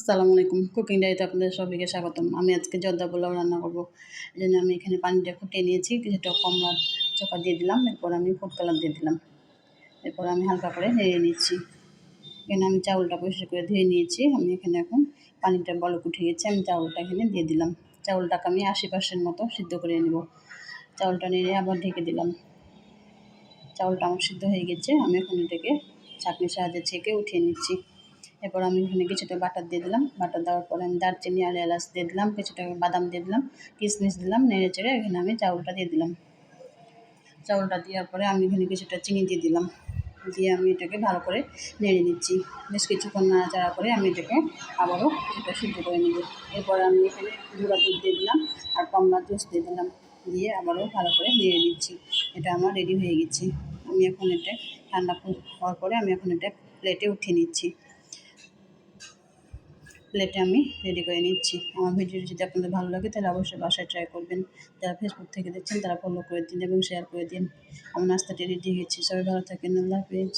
আসসালামু আলাইকুম। কুকিং ডায়েরিতে আপনাদের সবাইকে স্বাগতম। আমি আজকে জর্দা পোলাও রান্না করব। এজন্য আমি এখানে পানিটা ফুটিয়ে নিয়েছি। কিছুটা কমলার চোখা দিয়ে দিলাম। এরপর আমি ফুড কালার দিয়ে দিলাম। এরপর আমি হালকা করে নেড়ে নিচ্ছি। এখানে আমি চাউলটা পরিষ্কার করে ধুয়ে নিয়েছি। আমি এখানে এখন পানিটা বলক উঠে গেছে। আমি চাউলটা এখানে দিয়ে দিলাম। চাউলটাকে আমি 80% মতো সিদ্ধ করে নেব। চাউলটা নেড়ে আবার ঢেকে দিলাম। চাউলটা আমার সিদ্ধ হয়ে গেছে। আমি এখন এটাকে ছাঁকনির সাহায্যে ছেঁকে উঠিয়ে নিচ্ছি। এরপর আমি এখানে কিছুটা বাটার দিয়ে দিলাম। বাটার দেওয়ার পরে আমি দারচিনি আর এলাচ দিয়ে দিলাম, কিছুটা বাদাম দিয়ে দিলাম, কিশমিশ দিলাম। নেড়ে চেড়ে এখানে আমি চাউলটা দিয়ে দিলাম। চাউলটা দেওয়ার পরে আমি এখানে কিছুটা চিনি দিয়ে দিলাম। দিয়ে আমি এটাকে ভালো করে নেড়ে নিচ্ছি। বেশ কিছুক্ষণ নাড়াচাড়া করে আমি এটাকে আবারও এটা সিদ্ধ করে নেব। এরপর আমি এখানে গুঁড়া দুধ দিয়ে দিলাম আর কমলার জুস দিয়ে দিলাম। দিয়ে আবারও ভালো করে নেড়ে নিচ্ছি। এটা আমার রেডি হয়ে গেছে। আমি এখন এটা ঠান্ডা হওয়ার পরে আমি এখন এটা প্লেটে উঠিয়ে নিচ্ছি। প্লেটে আমি রেডি করে নিচ্ছি। আমার ভিডিওটি যদি আপনাদের ভালো লাগে তাহলে অবশ্যই বাসায় ট্রাই করবেন। যারা ফেসবুক থেকে দেখছেন তারা ফলো করে দিন এবং শেয়ার করে দিন। আমার নাস্তাটি রেডি হয়ে গেছে। সবাই ভালো থাকেন। আল্লাহ হাফেজ।